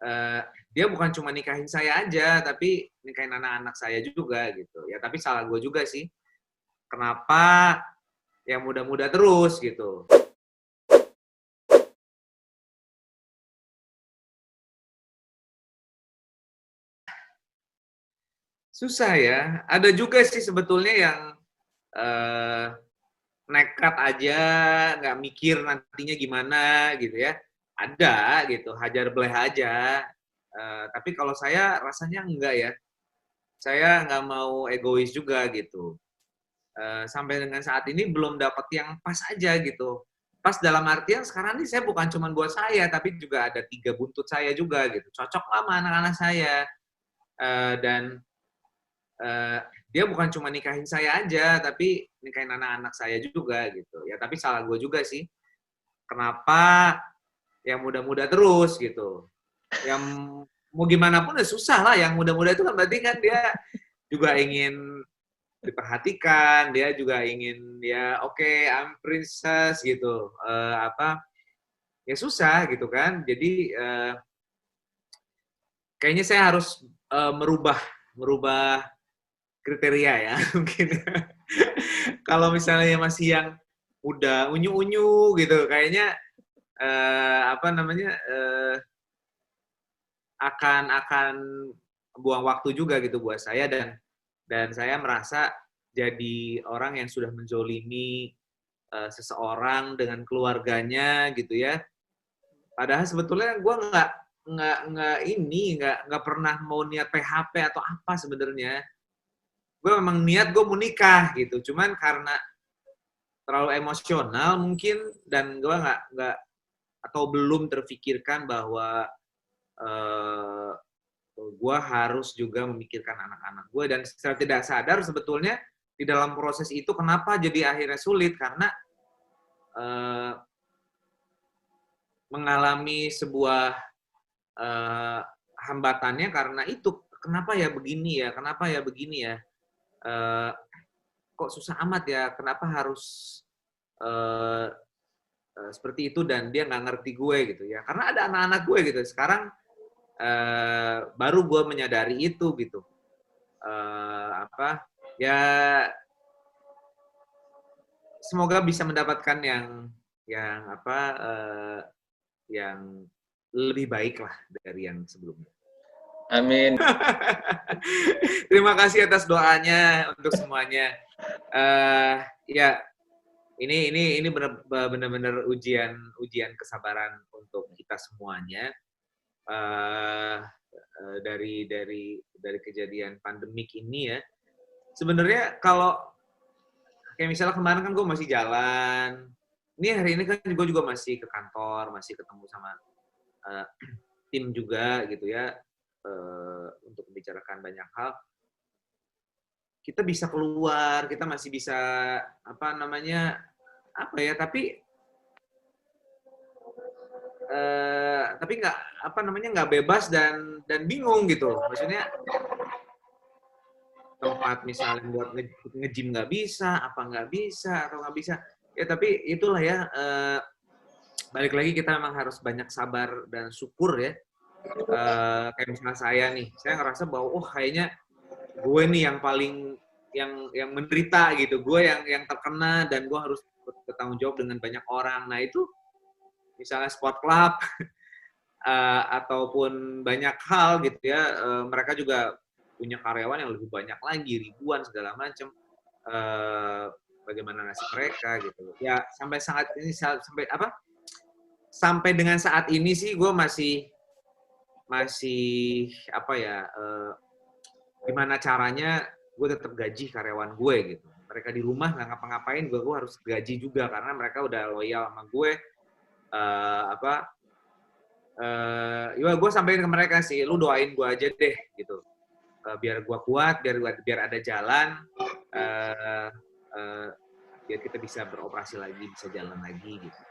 eee, dia bukan cuma nikahin saya aja, tapi nikahin anak-anak saya juga gitu. Ya tapi salah gue juga sih, kenapa yang muda-muda terus gitu. Susah ya, ada juga sih sebetulnya yang, eee, nekat aja, nggak mikir nantinya gimana gitu ya. Ada gitu, hajar bleh aja, tapi kalau saya rasanya enggak ya. Saya nggak mau egois juga gitu. Sampai dengan saat ini belum dapat yang pas aja gitu. Pas dalam artian sekarang ini saya bukan cuma buat saya, tapi juga ada 3 buntut saya juga gitu. Cocok lah sama anak-anak saya, dan, eee, dia bukan cuma nikahin saya aja, tapi nikahin anak-anak saya juga gitu. Ya tapi salah gue juga sih, kenapa yang muda-muda terus gitu. Yang mau gimana pun ya susah lah, yang muda-muda itu kan berarti kan dia juga ingin diperhatikan, dia juga ingin ya oke, I'm princess gitu, ya susah gitu kan. Jadi, kayaknya saya harus, merubah merubah kriteria ya mungkin. Kalau misalnya masih yang muda, unyu-unyu gitu, kayaknya, apa namanya, akan buang waktu juga gitu buat saya dan saya merasa jadi orang yang sudah menzolimi seseorang dengan keluarganya gitu ya. Padahal sebetulnya gue nggak pernah mau niat PHP atau apa sebenarnya. Gue memang niat gue mau nikah gitu, cuman karena terlalu emosional mungkin dan gue nggak atau belum terfikirkan bahwa, eee, gue harus juga memikirkan anak-anak gue dan secara tidak sadar sebetulnya di dalam proses itu kenapa jadi akhirnya sulit karena, eee, mengalami sebuah, eee, hambatannya karena itu, "Kenapa ya begini ya kenapa ya begini ya? Eee, kok susah amat ya? Kenapa harus, eee seperti itu dan dia nggak ngerti gue," gitu ya. Karena ada anak-anak gue gitu. Sekarang, baru gue menyadari itu gitu. Apa, ya semoga bisa mendapatkan yang apa, yang lebih baik lah dari yang sebelumnya. Amin. Terima kasih atas doanya untuk semuanya. Ya ini benar-benar ujian ujian kesabaran untuk kita semuanya, eee dari kejadian pandemik ini ya. Sebenarnya kalau kayak misalnya kemarin kan gue masih jalan, ini hari ini kan gue juga masih ke kantor, masih ketemu sama, eee, tim juga gitu ya, untuk membicarakan banyak hal. Kita bisa keluar, kita masih bisa, apa namanya, apa ya, tapi nggak, apa namanya, nggak bebas dan bingung gitu loh. Maksudnya tempat misalnya buat nge-gym nggak bisa, apa nggak bisa, atau nggak bisa. Ya tapi itulah ya, balik lagi kita memang harus banyak sabar dan syukur ya. Kayak misalnya saya nih, saya ngerasa bahwa, oh kayaknya gue nih yang paling yang menderita gitu, gue yang terkena dan gue harus bertanggung jawab dengan banyak orang. Nah itu misalnya sport club, ataupun banyak hal gitu ya, mereka juga punya karyawan yang lebih banyak lagi, ribuan segala macam. Eee, Bagaimana nasib mereka gitu. Ya sampai saat ini sampai apa, sampai dengan saat ini sih gue masih masih apa ya, gimana caranya gue tetap gaji karyawan gue gitu. Mereka di rumah nggak ngapa-ngapain, gue harus gaji juga karena mereka udah loyal sama gue, apa, ya gue sampein ke mereka sih, "Lu doain gue aja deh," gitu. Biar gua kuat, biar ada jalan, eee eee, biar kita bisa beroperasi lagi, bisa jalan lagi gitu.